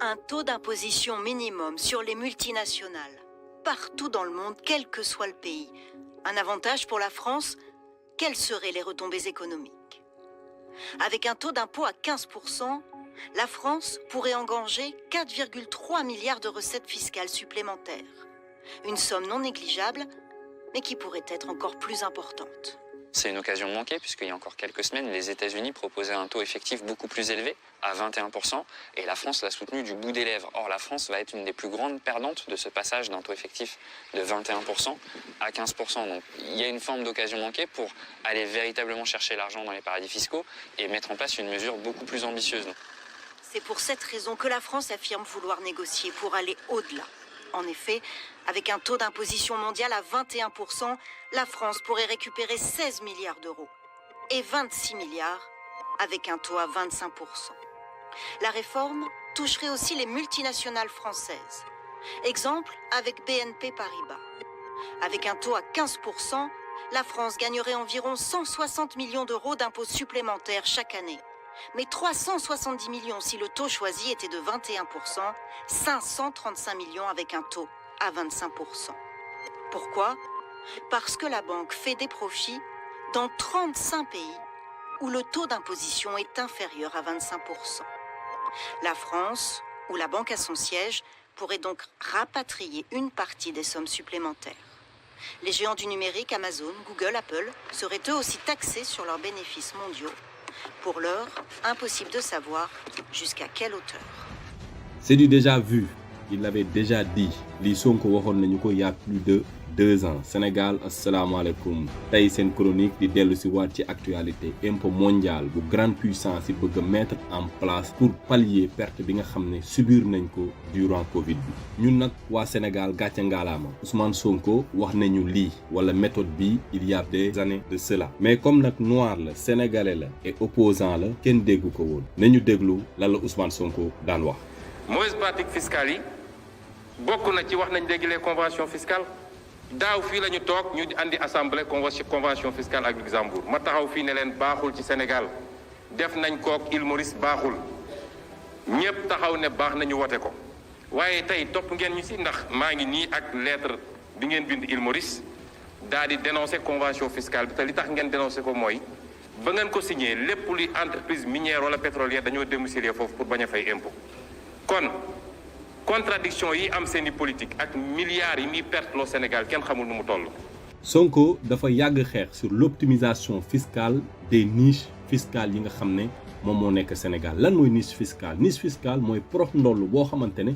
un taux d'imposition minimum sur les multinationales, partout dans le monde, quel que soit le pays. Un avantage pour la France, quelles seraient les retombées économiques? Avec un taux d'impôt à 15%, la France pourrait engranger 4,3 milliards de recettes fiscales supplémentaires. Une somme non négligeable, mais qui pourrait être encore plus importante. C'est une occasion manquée puisqu'il y a encore quelques semaines, les États-Unis proposaient un taux effectif beaucoup plus élevé, à 21%, et la France l'a soutenu du bout des lèvres. Or, la France va être une des plus grandes perdantes de ce passage d'un taux effectif de 21% à 15%. Donc, il y a une forme d'occasion manquée pour aller véritablement chercher l'argent dans les paradis fiscaux et mettre en place une mesure beaucoup plus ambitieuse. C'est pour cette raison que la France affirme vouloir négocier pour aller au-delà. En effet, avec un taux d'imposition mondial à 21%, la France pourrait récupérer 16 milliards d'euros et 26 milliards avec un taux à 25%. La réforme toucherait aussi les multinationales françaises. Exemple avec BNP Paribas. Avec un taux à 15%, la France gagnerait environ 160 millions d'euros d'impôts supplémentaires chaque année. Mais 370 millions si le taux choisi était de 21%, 535 millions avec un taux à 25%. Pourquoi? Parce que la banque fait des profits dans 35 pays où le taux d'imposition est inférieur à 25%. La France, où la banque a son siège, pourrait donc rapatrier une partie des sommes supplémentaires. Les géants du numérique, Amazon, Google, Apple, seraient eux aussi taxés sur leurs bénéfices mondiaux. Pour l'heure, impossible de savoir jusqu'à quelle hauteur. C'est du déjà vu. Il l'avait déjà dit. Li Sonko waxoon nañu ko il y a plus de 2 ans. Sénégal, asalaamaaleykum. Tey seen chronique di dellu si waat ci actualité impôt mondial bu grande puissance yi bëgg a mettre en place pour pallier perte bi nga xam ne subir nañ ko durant Covid bi. Ñun nag waa Sénégal gàcce ngaalaama Ousmane Sonko wax nañu lii wala méthode bi il y a des années de cela. Mais comme nag noir la sénégalais la et opposant la kenn déggu ko woon nañu déglu lan la Ousmane Sonko daan wax. mauvaise pratique fiscale yi bokk na ci wax nañ léegi les conventions fiscales. daaw fii la ñu toog ñu andi assemblée convention fiscale ak Luxembourg ma taxaw fii ne leen baaxul ci Sénégal def nañ kook Île Maurice baaxul ñëpp taxaw ne baax nañu wote ko waaye tey topp ngeen ñu si ndax maa ngi nii ak lettre bi ngeen bind Île Maurice daal di dénoncer convention fiscale bi te li tax ngeen dénoncer ko mooy ba ngeen ko signé lépp luy entreprise minière wala pétrolière dañoo domicilier foofu pour bañ a fay impôt kon contradiction yi am seeni politique ak milliards yi muy perte loo Sénégal kenn xamul nu mu toll. Sonko dafa yàgg xeex sur l'optimisation fiscale des niches fiscales yi nga xam ne moom moo nekk Sénégal lan mooy niche fiscale mooy prox ndoll boo xamante ne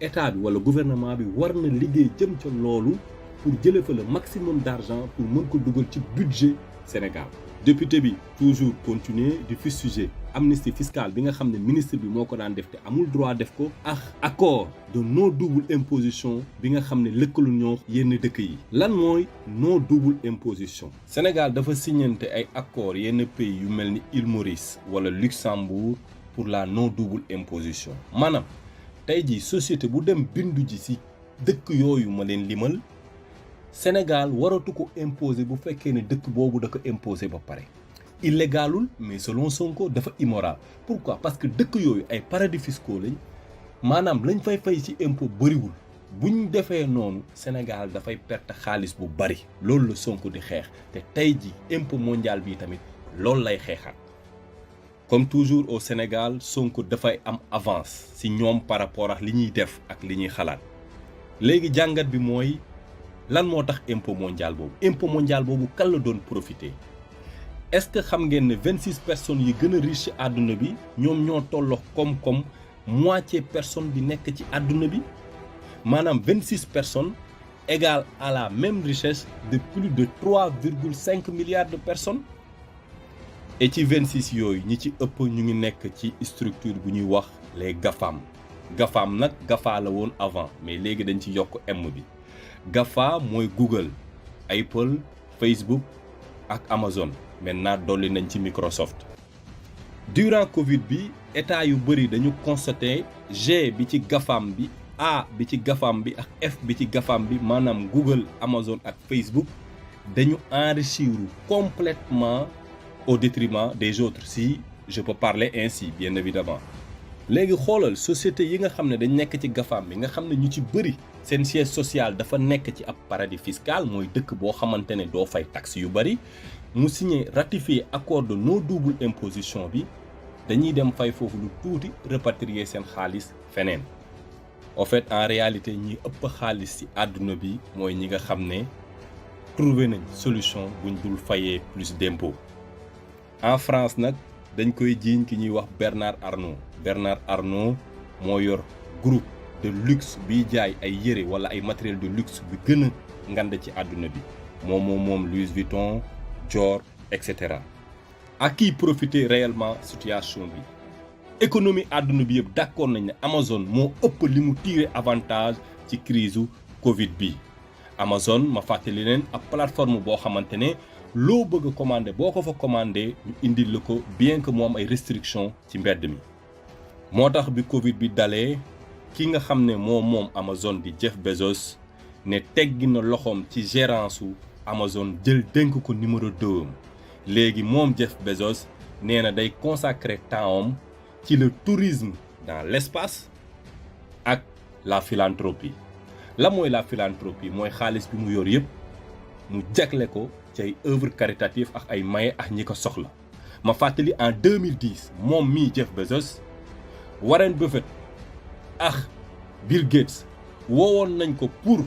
état bi wala gouvernement bi war na liggéey jëm ca loolu pour jëlee fa le maximum d'argent pour mën ko dugal ci budget Sénégal. Député bi toujours continuer di fustiger amnistie fiscale bi nga xam ne ministre bi moo ko daan def te amul droit def ko ak accord de non double imposition bi nga xam ne lëkkalu ñoo yenn dëkk yi. lan mooy non double imposition. Sénégal dafa signante ay accord yenn pays yu mel ni Île Maurice wala Luxembourg pour la non double imposition maanaam tey jii société bu dem bindu ji ci dëkk yooyu ma leen limal. Sénégal waratu ko imposer bu fekkee ne dëkk boobu da ko imposer ba pare illégalul mais selon Sonko dafa immoral. Pourquoi? Parce que dëkk yooyu ay paradis fiscaux lañ maanaam lañ fay ci impôt bëriwul buñ defee noonu Sénégal dafay perte xaalis bu bari loolu la Sonko di xeex te tey ji impôt mondial bi tamit loolu lay xeexaat. Comme toujours au Sénégal Sonko dafay am avance ci ñoom par rapport ak li ñuy def ak li ñuy xalaat léegi jàngat bi mooy. lan moo tax impôt mondial boobu kan la doon profiter est-ce que xam ngeen ne 26 personnes yi gën a riche ci àdduna bi ñoom ñoo tolloo koom-koom moitié personne bi nekk ci àdduna bi maanaam 26 personnes égale à la même richesse de plus de 3,5 milliards de personnes et ci 26 yooyu ñi ci ëpp ñu ngi nekk ci structure bu ñuy wax les GAFAM nag GAFA la woon avant mais léegi dañ ci yokk M bi. GAFA mooy Google, Apple, Facebook ak Amazon maintenant dolli nañ ci Microsoft. Durant Covid bi état yu bëri dañu constaté G bi ci GAFAM bi A bi ci GAFAM bi ak F bi ci GAFAM bi maanaam Google, Amazon ak Facebook dañu enrichir complètement au détriment des autres si je peux parler ainsi bien évidemment. léegi xoolal société yi nga xam ne dañ nekk ci GAFAM bi nga xam ne ñu ci bëri seen siège social dafa nekk ci ab paradis fiscal mooy dëkk boo xamante ne doo fay taxe yu bëri mu signé ratifié accord de non double imposition bi dañuy dem fay foofu lu tuuti repatrier seen xaalis feneen en fait en réalité ñi ëpp xaalis ci àdduna bi mooy ñi nga xam ne trouvé nañ solution buñ dul fayee plus d'impôt en France nag dañ koy jiiñ ki ñuy wax Bernard Arnault moo yor groupe de luxe biy jaay ay yére wala ay matériel de luxe bi gën a ngand ci àdduna bi moom Louis Vuitton Dior etc. ak kiy profiter réellement situation bi économie àdduna bi yëpp d'accord nañ ne Amazon moo ëpp li mu tiré avantage ci crise Covid bi Amazon ma fàttali leen ab plateforme boo xamante ne loo bëgg a commandé boo ko fa commandé ñu indil la ko bien que mu am ay restrictions ci mbedd mi moo tax bi Covid bi dalee ki nga xam ne moom Amazon di Jeff Bezos ne teggi na loxoom ci gérance su Amazon jël dénk ko numéro 2 léegi moom Jeff Bezos nee na day consacrer temps ci le tourisme dans l'espace ak la philanthropie la mooy la philanthropie mooy xaalis bi mu yor yëpp mu jagle ko ci ay œuvres caritatives ak ay maye ak ñi ko soxla ma fàttali en 2010 moom mii Jeff Bezos Warren Buffett ak Bill Gates woowoon nañ ko pour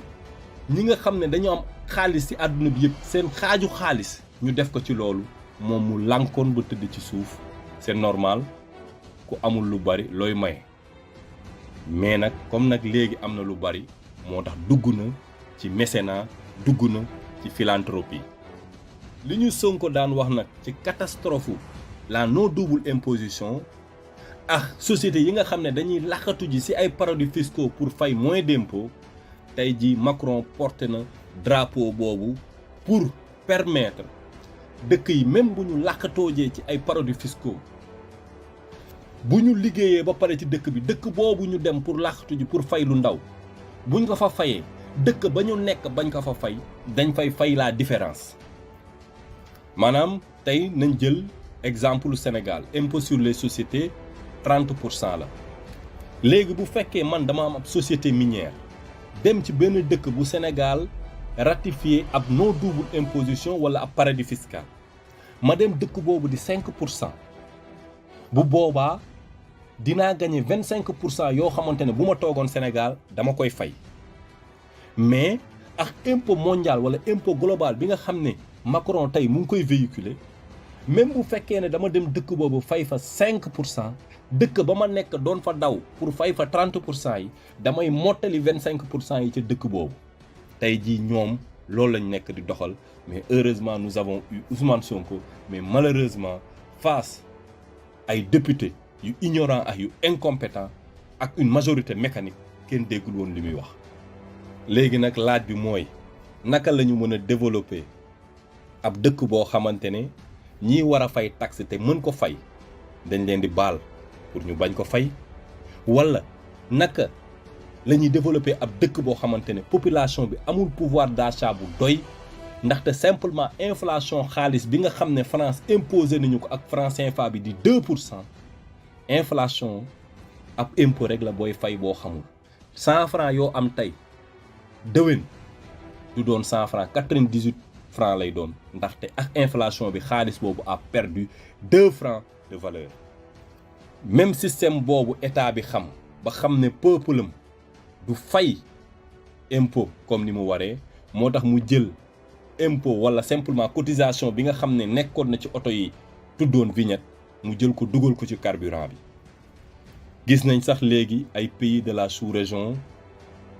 ñi nga xam ne dañoo am xaalis ci àdduna bi yëpp seen xaaju xaalis ñu def ko ci loolu moom mu lànkoon ba tëdd ci suuf c'est normal ku amul lu bari looy maye mais nag comme nag léegi am na lu bari moo tax dugg na ci mécénat dugg na ci philanthropie li ñu Sonko daan wax nag ci catastrophe la non double imposition ak société yi nga xam ne dañuy laxatu ji ci ay paradis fiscaux pour fay moins d'impôts tey ji Macron porté na drapeau boobu pour permettre dëkk yi même bu ñu laxatoojee ci ay paradis fiscaux bu ñu liggéeyee ba pare ci dëkk bi dëkk boobu ñu dem pour laxatu ji pour fay lu ndaw buñ ko fa fayee dëkk ba ñu nekk bañ ko fa fay dañ fay la différence maanaam tey nañ jël exemple Sénégal impôt sur les sociétés 30% la léegi bu fekkee man dama am ab société minière dem ci benn dëkk bu Sénégal ratifié ab non double imposition wala ab paradis fiscal ma dem dëkk boobu di 5% bu boobaa dinaa gagné 25% yoo xamante ne bu ma toogoon Sénégal dama koy fay mais ak impôt mondial wala impôt global bi nga xam ne Macron tey mu ngi koy véhiculer même bu fekkee ne dama dem dëkk boobu fay fa 5% dëkk ba ma nekk doon fa daw pour fay fa 30% yi damay mottali 25% yi ca dëkk boobu tey jii ñoom loolu lañ nekk di doxal mais heureusement nous avons eu Ousmane Sonko mais malheureusement face ay députés yu ignorant ak yu incompétent ak une majorité mécanique kenn déggul woon li muy wax. léegi nag laaj bi mooy naka la ñu mën a développer ab dëkk boo xamante ne ñii war a fay taxe te mën ko fay dañ leen di baal pour ñu bañ ko fay wala naka la ñuy développer ab dëkk boo xamante ne population bi amul pouvoir d'achat bu doy ndaxte simplement inflation xaalis bi nga xam ne France imposé nañu ko ak franc CFA bi di 2%. inflation ab impôt rek la booy fay boo xamul 100 francs yoo am tey déwén du doon 100 francs 98 francs lay doon ndaxte ak inflation bi xaalis boobu a perdu 2 francs de valeur même système boobu état bi xam ba xam ne peuple am du fay impôt comme ni mu waree moo tax mu jël impôt wala simplement cotisation bi nga xam ne nekkoon na ci oto yi tuddoon vignette mu jël ko dugal ko ci carburant bi gis nañ sax léegi ay pays de la sous-région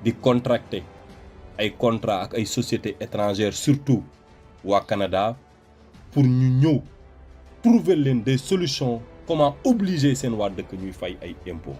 di contracter ay contrat ak ay sociétés étrangères surtout waa Canada pour ñu ñëw trouver leen des solutions comment obliger seen waa dëkk ñuy fay ay impôts